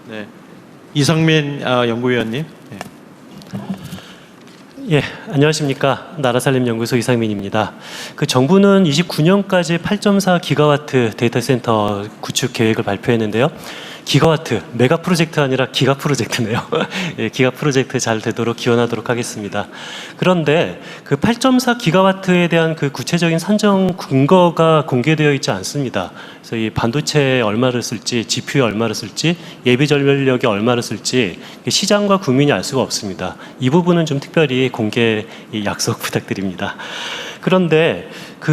네. 이상민 연구위원님. 네. 예, 안녕하십니까. 나라살림연구소 이상민입니다. 정부는 29년까지 8.4 기가와트 데이터 센터 구축 계획을 발표했는데요. 기가와트, 메가 프로젝트 아니라 기가 프로젝트네요. 예, 기가 프로젝트 잘 되도록 기원하도록 하겠습니다. 그런데 8.4 기가와트에 대한 구체적인 산정 근거가 공개되어 있지 않습니다. 그래서 이 반도체에 얼마를 쓸지, GPU에 얼마를 쓸지, 예비 전력에 얼마를 쓸지 시장과 국민이 알 수가 없습니다. 이 부분은 좀 특별히 공개 약속 부탁드립니다. 그런데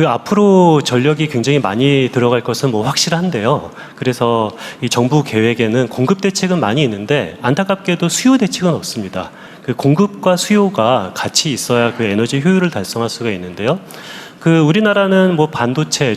앞으로 전력이 굉장히 많이 들어갈 것은 확실한데요. 그래서 이 정부 계획에는 공급 대책은 많이 있는데 안타깝게도 수요 대책은 없습니다. 공급과 수요가 같이 있어야 에너지 효율을 달성할 수가 있는데요. 우리나라는 반도체,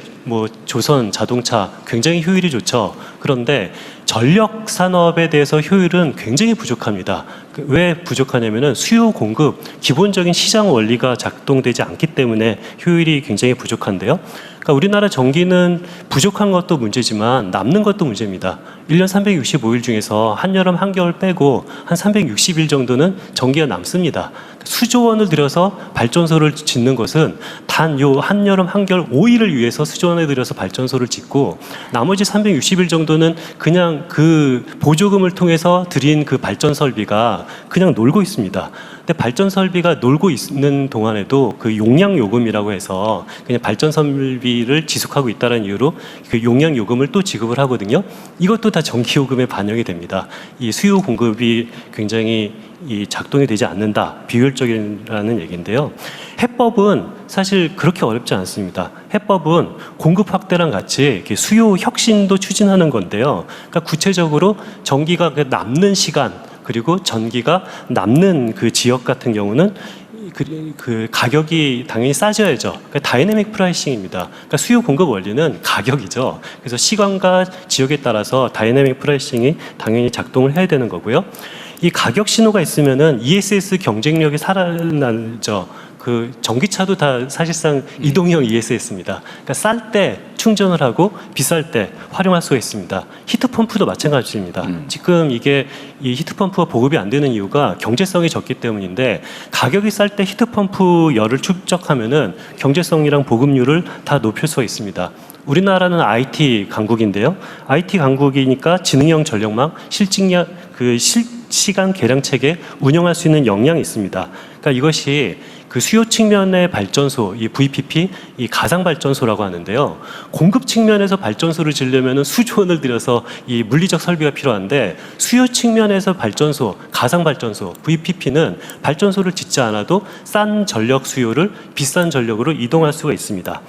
조선, 자동차 굉장히 효율이 좋죠. 그런데 전력 산업에 대해서 효율은 굉장히 부족합니다. 왜 부족하냐면은 수요 공급, 기본적인 시장 원리가 작동되지 않기 때문에 효율이 굉장히 부족한데요. 그러니까 우리나라 전기는 부족한 것도 문제지만 남는 것도 문제입니다. 1년 365일 중에서 한여름, 한겨울 빼고 한 360일 정도는 전기가 남습니다. 수조 원을 들여서 발전소를 짓는 것은 단 요 한여름, 한겨울 5일을 위해서 수조 원을 들여서 발전소를 짓고 나머지 360일 정도는 그냥 보조금을 통해서 들인 발전 설비가 그냥 놀고 있습니다. 근데 발전 설비가 놀고 있는 동안에도 용량 요금이라고 해서 그냥 발전 설비를 지속하고 있다는 이유로 용량 요금을 또 지급을 하거든요. 이것도 다 전기 요금에 반영이 됩니다. 이 수요 공급이 굉장히 작동이 되지 않는다, 비효율적이라는 얘기인데요. 해법은 사실 그렇게 어렵지 않습니다. 해법은 공급 확대랑 같이 수요 혁신도 추진하는 건데요. 그러니까 구체적으로 전기가 남는 시간, 그리고 전기가 남는 지역 같은 경우는 가격이 당연히 싸져야죠. 그러니까 다이내믹 프라이싱입니다. 그러니까 수요 공급 원리는 가격이죠. 그래서 시간과 지역에 따라서 다이내믹 프라이싱이 당연히 작동을 해야 되는 거고요. 이 가격 신호가 있으면은 ESS 경쟁력이 살아나죠. 전기차도 다 사실상 이동형 ESS입니다. 그러니까 쌀 때 충전을 하고 비쌀 때 활용할 수가 있습니다. 히트펌프도 마찬가지입니다. 지금 이 히트펌프가 보급이 안 되는 이유가 경제성이 적기 때문인데 가격이 쌀 때 히트펌프 열을 축적하면은 경제성이랑 보급률을 다 높일 수가 있습니다. 우리나라는 IT 강국인데요. IT 강국이니까 지능형 전력망, 실시간 계량 체계 운영할 수 있는 역량이 있습니다. 그러니까 이것이 수요 측면의 발전소, 이 VPP, 이 가상 발전소라고 하는데요. 공급 측면에서 발전소를 지으려면 수조 원을 들여서 이 물리적 설비가 필요한데 수요 측면에서 발전소, 가상 발전소, VPP는 발전소를 짓지 않아도 싼 전력 수요를 비싼 전력으로 이동할 수가 있습니다.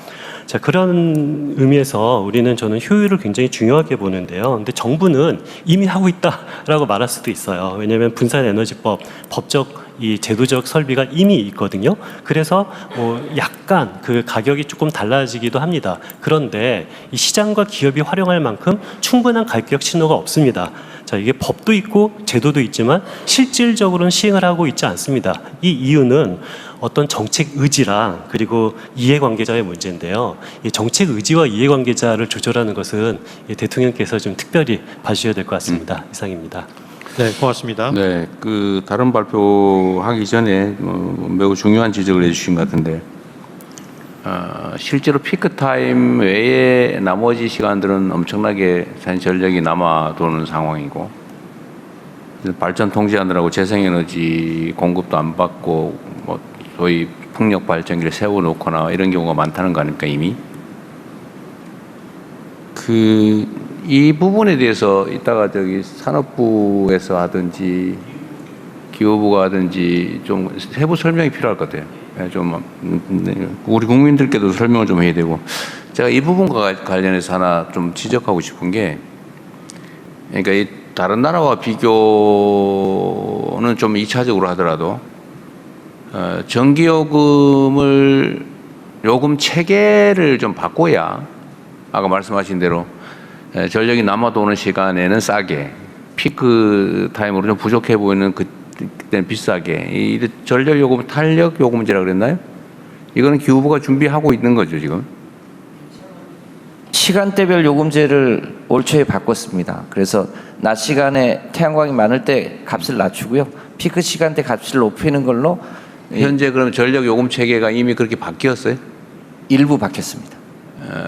자, 그런 의미에서 저는 효율을 굉장히 중요하게 보는데요. 근데 정부는 이미 하고 있다라고 말할 수도 있어요. 왜냐하면 분산에너지법, 법적 제도적 설비가 이미 있거든요. 그래서 약간 가격이 조금 달라지기도 합니다. 그런데 이 시장과 기업이 활용할 만큼 충분한 가격 신호가 없습니다. 자, 이게 법도 있고 제도도 있지만 실질적으로는 시행을 하고 있지 않습니다. 이 이유는 어떤 정책 의지랑 그리고 이해관계자의 문제인데요. 이 정책 의지와 이해관계자를 조절하는 것은 대통령께서 좀 특별히 봐주셔야 될 것 같습니다. 이상입니다. 네, 고맙습니다. 네, 다른 발표하기 전에 매우 중요한 지적을 해주신 것 같은데 실제로 피크 타임 외에 나머지 시간들은 엄청나게 전력이 남아 도는 상황이고 발전 통제하느라고 재생에너지 공급도 안 받고 소위 풍력 발전기를 세워놓거나 이런 경우가 많다는 거 아닙니까 이미? 이 부분에 대해서 이따가 산업부에서 하든지 기후부가 하든지 좀 세부 설명이 필요할 것 같아요. 좀 우리 국민들께도 설명을 좀 해야 되고 제가 이 부분과 관련해서 하나 좀 지적하고 싶은 게 그러니까 이 다른 나라와 비교는 좀 2차적으로 하더라도 전기요금 체계를 좀 바꿔야 아까 말씀하신 대로 전력이 남아 도는 시간에는 싸게 피크 타임으로 좀 부족해 보이는 그때는 비싸게 이 전력요금 탄력요금제라 그랬나요? 이거는 기후부가 준비하고 있는 거죠 지금. 시간대별 요금제를 올 초에 바꿨습니다. 그래서 낮 시간에 태양광이 많을 때 값을 낮추고요. 피크 시간대 값을 높이는 걸로 현재 그럼 전력 요금 체계가 이미 그렇게 바뀌었어요? 일부 바뀌었습니다.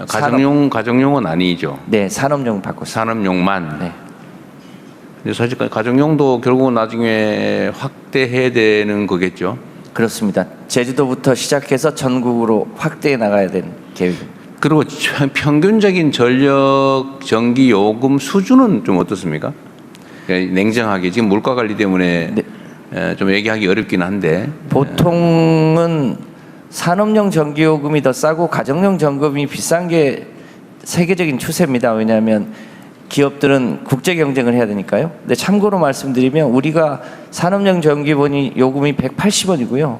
가정용은 아니죠. 네, 산업용 바꿨습니다. 산업용만. 네. 근데 사실 가정용도 결국은 나중에 확대해야 되는 거겠죠. 그렇습니다. 제주도부터 시작해서 전국으로 확대해 나가야 되는 계획입니다. 그리고 평균적인 전력 전기 요금 수준은 좀 어떻습니까? 그러니까 냉정하게 지금 물가 관리 때문에 좀 얘기하기 어렵긴 한데 보통은 산업용 전기요금이 더 싸고 가정용 전기요금이 비싼 게 세계적인 추세입니다. 왜냐하면 기업들은 국제 경쟁을 해야 되니까요. 근데 참고로 말씀드리면 우리가 산업용 전기요금이 180원이고요.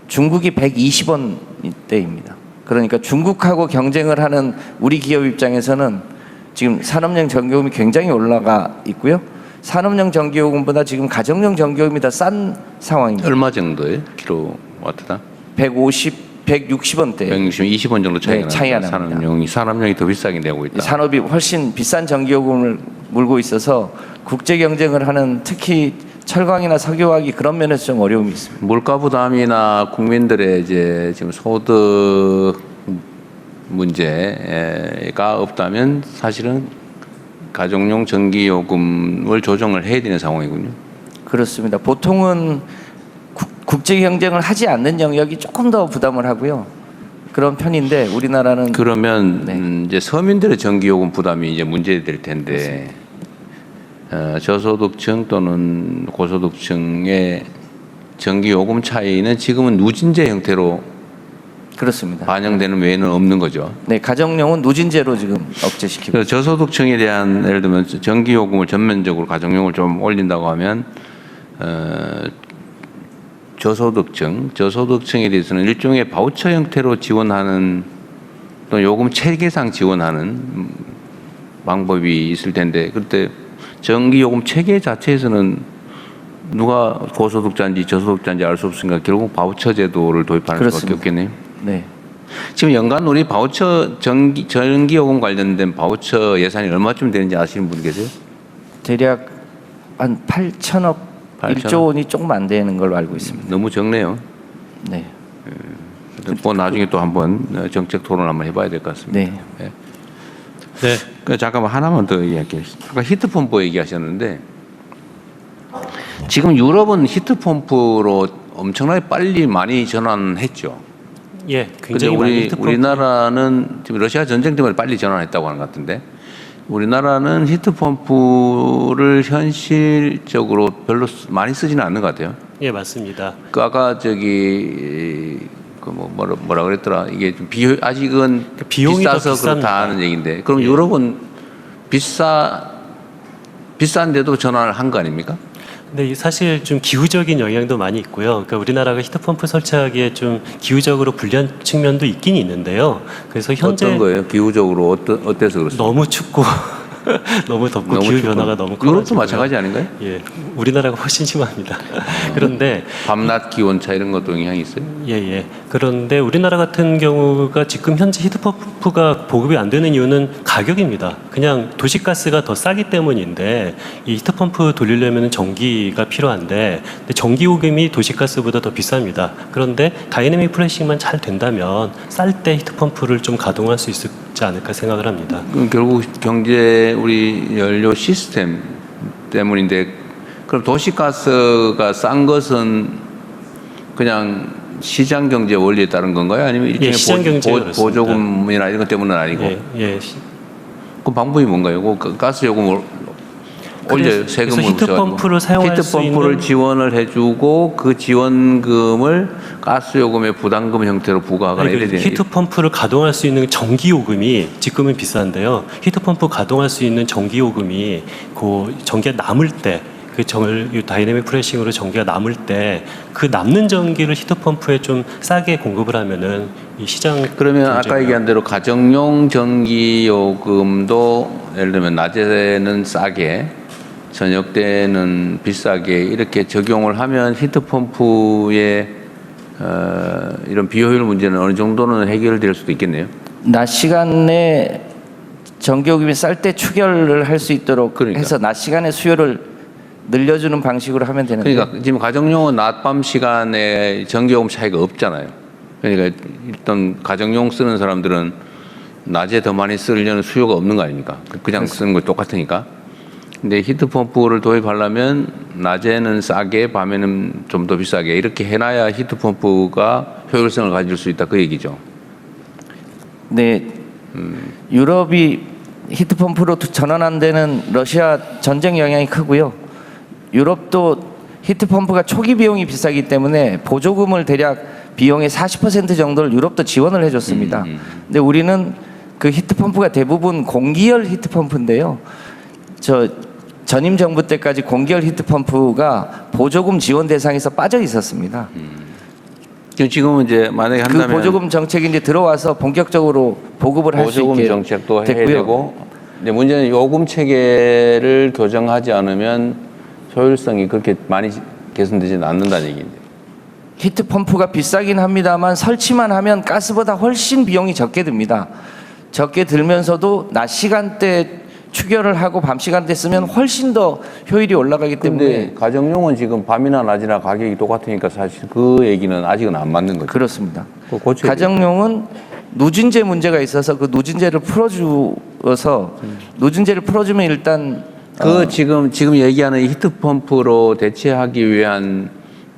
중국이 120원대입니다. 그러니까 중국하고 경쟁을 하는 우리 기업 입장에서는 지금 산업용 전기요금이 굉장히 올라가 있고요. 산업용 전기요금보다 지금 가정용 전기요금이 더 싼 상황입니다. 얼마 정도예요? 킬로와트당? 160원대. 20원 정도 차이가 네, 차이가 납니다. 납니다. 산업용이 더 비싸게 내고 있다. 산업이 훨씬 비싼 전기요금을 물고 있어서 국제 경쟁을 하는 특히 철강이나 석유화학이 그런 면에서 좀 어려움이 있습니다. 물가 부담이나 국민들의 이제 지금 소득 문제가 없다면 사실은 가정용 전기요금을 조정을 해야 되는 상황이군요. 그렇습니다. 보통은 국제 경쟁을 하지 않는 영역이 조금 더 부담을 하고요. 그런 편인데 우리나라는 그러면 이제 서민들의 전기요금 부담이 이제 문제될 텐데 저소득층 또는 고소득층의 전기요금 차이는 지금은 누진제 형태로 그렇습니다. 반영되는 외에는 없는 거죠. 네, 가정용은 누진제로 지금 억제시키고. 그래서 저소득층에 대한 예를 들면 전기요금을 전면적으로 가정용을 좀 올린다고 하면 저소득층에 대해서는 일종의 바우처 형태로 지원하는 또 요금 체계상 지원하는 방법이 있을 텐데 그때 전기요금 체계 자체에서는 누가 고소득자인지 저소득자인지 알 수 없으니까 결국 바우처 제도를 도입하는 그렇습니다. 수밖에 없겠네요. 네. 지금 연간 우리 바우처 전기요금 관련된 바우처 예산이 얼마쯤 되는지 아시는 분 계세요? 대략 한 8천억 1조 원이 조금 안 되는 걸로 알고 있습니다. 너무 적네요. 네. 뭐 나중에 또 한번 정책 토론 한번 해봐야 될 것 같습니다. 네. 네. 네. 잠깐만 하나만 더 이야기하겠습니다. 아까 히트펌프 얘기하셨는데 지금 유럽은 히트펌프로 엄청나게 빨리 많이 전환했죠. 예, 근데 굉장히 많이 우리나라는 지금 러시아 전쟁 때문에 빨리 전환했다고 하는 것 같은데 우리나라는 히트펌프를 현실적으로 별로 많이 쓰지는 않는 것 같아요. 예, 맞습니다. 그 아까 저기 그 뭐라 그랬더라 이게 좀 아직은 비용이 더 비싸서 비쌉니다. 그렇다 하는 얘기인데 그럼 예. 유럽은 비싼데도 전환을 한 거 아닙니까? 근데 사실 좀 기후적인 영향도 많이 있고요. 그러니까 우리나라가 히트펌프 설치하기에 좀 기후적으로 불리한 측면도 있긴 있는데요. 그래서 현재 어떤 거예요? 기후적으로 어때서 그렇습니까? 너무 춥고 너무 덥고 기후 춥고. 변화가 너무 커. 유럽도 마찬가지 아닌가요? 예, 우리나라가 훨씬 심합니다. 그런데 밤낮 기온 차 이런 것도 영향이 있어요? 예. 그런데 우리나라 같은 경우가 지금 현재 히트펌프가 보급이 안 되는 이유는 가격입니다. 그냥 도시가스가 더 싸기 때문인데 이 히트펌프 돌리려면 전기가 필요한데 근데 전기요금이 도시가스보다 더 비쌉니다. 그런데 다이내믹 프레싱만 잘 된다면 쌀 때 히트펌프를 좀 가동할 수 있지 않을까 생각을 합니다. 그럼 결국 경제 우리 연료 시스템 때문인데 그럼 도시가스가 싼 것은 그냥 시장 경제 원리에 따른 건가요? 아니면 일종의 시장 경제가 그렇습니다. 보조금이나 이런 것 때문은 아니고? 예. 그 방법이 뭔가요? 그 가스 요금을 올려요. 세금을 그래서 히트펌프를 사용할 수 히트펌프를 있는 지원을 해주고 그 지원금을 가스 요금의 부담금 형태로 부과하거나 이래야 되는 히트펌프를 가동할 수 있는 전기요금이 지금은 비싼데요. 히트펌프 가동할 수 있는 전기요금이 그 전기가 남을 때 그 다이내믹 프레싱으로 전기가 남을 때 그 남는 전기를 히트펌프에 좀 싸게 공급을 하면은 이 시장 그러면 아까 경쟁력. 얘기한 대로 가정용 전기요금도 예를 들면 낮에는 싸게 저녁 때는 비싸게 이렇게 적용을 하면 히트펌프의 이런 비효율 문제는 어느 정도는 해결될 수도 있겠네요. 낮 시간에 전기요금이 쌀 때 추결을 할 수 있도록 그러니까. 해서 낮 시간에 수요를 늘려주는 방식으로 하면 되는데 그러니까 지금 가정용은 낮밤 시간에 전기요금 차이가 없잖아요. 그러니까 일단 가정용 쓰는 사람들은 낮에 더 많이 쓰려는 수요가 없는 거 아닙니까? 그냥 쓰는 거 똑같으니까. 근데 히트펌프를 도입하려면 낮에는 싸게, 밤에는 좀 더 비싸게 이렇게 해놔야 히트펌프가 효율성을 가질 수 있다 그 얘기죠. 네, 유럽이 히트펌프로 전환한 데는 러시아 전쟁 영향이 크고요. 유럽도 히트펌프가 초기 비용이 비싸기 때문에 보조금을 대략 비용의 40% 정도를 유럽도 지원을 해줬습니다. 근데 우리는 그 히트펌프가 대부분 공기열 히트펌프인데요. 전임 정부 때까지 공기열 히트펌프가 보조금 지원 대상에서 빠져 있었습니다. 지금은 이제 만약에 그 한다면 보조금 정책이 이제 들어와서 본격적으로 보급을 할 수 보조금 있게 정책도 해야 됐고요. 되고, 근데 문제는 요금 체계를 교정하지 않으면 효율성이 그렇게 많이 개선되지는 않는다는 얘기인데. 히트펌프가 비싸긴 합니다만 설치만 하면 가스보다 훨씬 비용이 적게 듭니다. 적게 들면서도 낮 시간대 추결을 하고 밤 시간대 쓰면 훨씬 더 효율이 올라가기 근데 때문에 가정용은 지금 밤이나 낮이나 가격이 똑같으니까 사실 그 얘기는 아직은 안 맞는 거죠. 그렇습니다. 그거 고쳐야 가정용은 누진제 문제가 있어서 그 누진제를 풀어주어서 누진제를 풀어주면 일단 그 지금 얘기하는 히트펌프로 대체하기 위한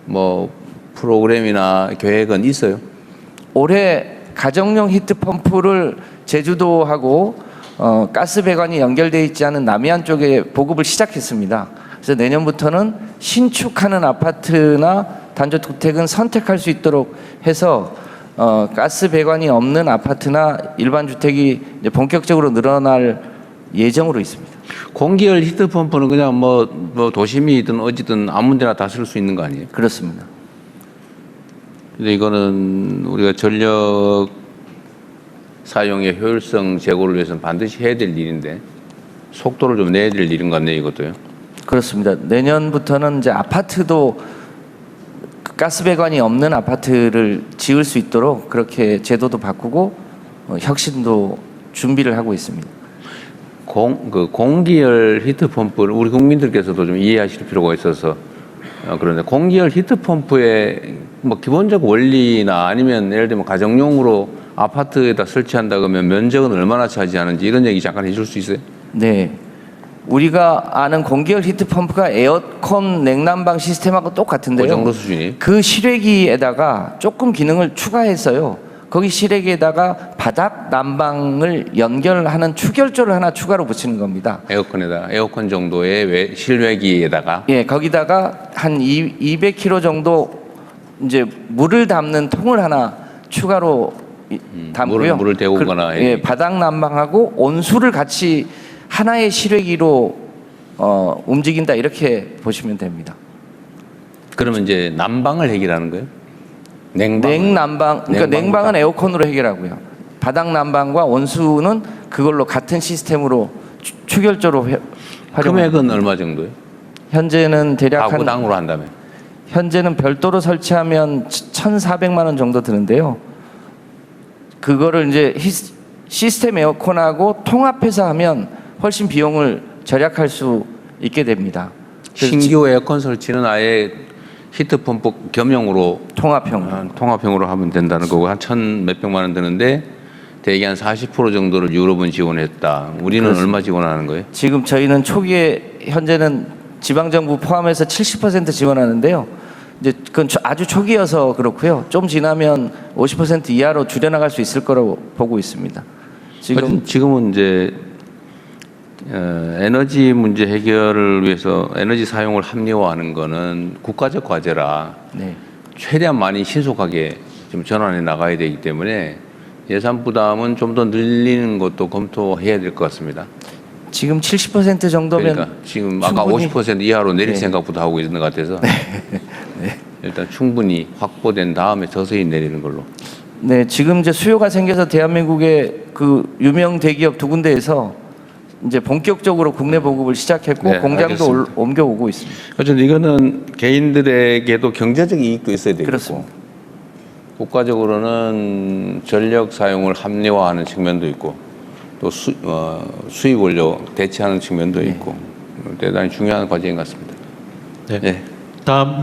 뭐 프로그램이나 계획은 있어요? 올해 가정용 히트펌프를 제주도하고 가스 배관이 연결되어 있지 않은 남해안 쪽에 보급을 시작했습니다. 그래서 내년부터는 신축하는 아파트나 단독주택은 선택할 수 있도록 해서 가스 배관이 없는 아파트나 일반 주택이 이제 본격적으로 늘어날 예정으로 있습니다. 공기열 히트펌프는 그냥 뭐 도심이든 어디든 아무 데나 다 쓸 수 있는 거 아니에요? 그렇습니다. 근데 이거는 우리가 전력 사용의 효율성 제고를 위해서는 반드시 해야 될 일인데 속도를 좀 내야 될 일인 것 같네요, 이것도요. 그렇습니다. 내년부터는 이제 아파트도 가스 배관이 없는 아파트를 지을 수 있도록 그렇게 제도도 바꾸고 혁신도 준비를 하고 있습니다. 공기열 히트펌프를 우리 국민들께서도 좀 이해하실 필요가 있어서 그런데 공기열 히트펌프의 뭐 기본적 원리나 아니면 예를 들면 가정용으로 아파트에다 설치한다 그러면 면적은 얼마나 차지하는지 이런 얘기 잠깐 해줄 수 있어요? 네. 우리가 아는 공기열 히트펌프가 에어컨 냉난방 시스템하고 똑같은데요. 그 정도 수준이? 그 실외기에다가 조금 기능을 추가해서요. 거기 실외기에다가 바닥 난방을 연결하는 추결조를 하나 추가로 붙이는 겁니다. 에어컨 정도의 실외기에다가 예, 거기다가 한 200kg 정도 이제 물을 담는 통을 하나 추가로 담고요. 물을 데우거나 예, 바닥 난방하고 온수를 같이 하나의 실외기로 움직인다 이렇게 보시면 됩니다. 그러면 이제 난방을 해결하는 거예요? 냉난방, 그러니까 냉방보다. 냉방은 에어컨으로 해결하고요. 바닥 난방과 온수는 그걸로 같은 시스템으로 추결조로 활용합니다. 금액은 얼마 정도예요? 현재는 대략 한 가구당으로 한다면? 현재는 별도로 설치하면 1,400만 원 정도 드는데요. 그거를 이제 시스템 에어컨하고 통합해서 하면 훨씬 비용을 절약할 수 있게 됩니다. 그래서 신규 에어컨 설치는 아예 히트펌프 겸용으로 통합형으로 하면 된다는 거고 한 1,000몇백만 원 드는데 대개 한 40% 정도를 유럽은 지원했다. 우리는 그렇습니다. 얼마 지원하는 거예요? 지금 저희는 초기에 현재는 지방정부 포함해서 70% 지원하는데요. 이제 그건 아주 초기여서 그렇고요. 좀 지나면 50% 이하로 줄여나갈 수 있을 거라고 보고 있습니다. 지금은 이제 에너지 문제 해결을 위해서 에너지 사용을 합리화하는 거는 국가적 과제라 네. 최대한 많이 신속하게 좀 전환해 나가야 되기 때문에 예산 부담은 좀 더 늘리는 것도 검토해야 될 것 같습니다. 지금 70% 정도면 그러니까 지금 아까 충분히- 50% 이하로 내릴 네. 생각부터 하고 있는 것 같아서 일단 충분히 확보된 다음에 서서히 내리는 걸로. 네, 지금 이제 수요가 생겨서 대한민국의 그 유명 대기업 두 군데에서 이제 본격적으로 국내 보급을 시작했고 네, 공장도 알겠습니다. 옮겨오고 있습니다. 어쨌든 이거는 개인들에게도 경제적 이익도 있어야 되겠고 그렇습니다. 국가적으로는 전력 사용을 합리화하는 측면도 있고 또 수입 원료 대체하는 측면도 있고 대단히 중요한 과제인 것 같습니다. 네. 예. 다음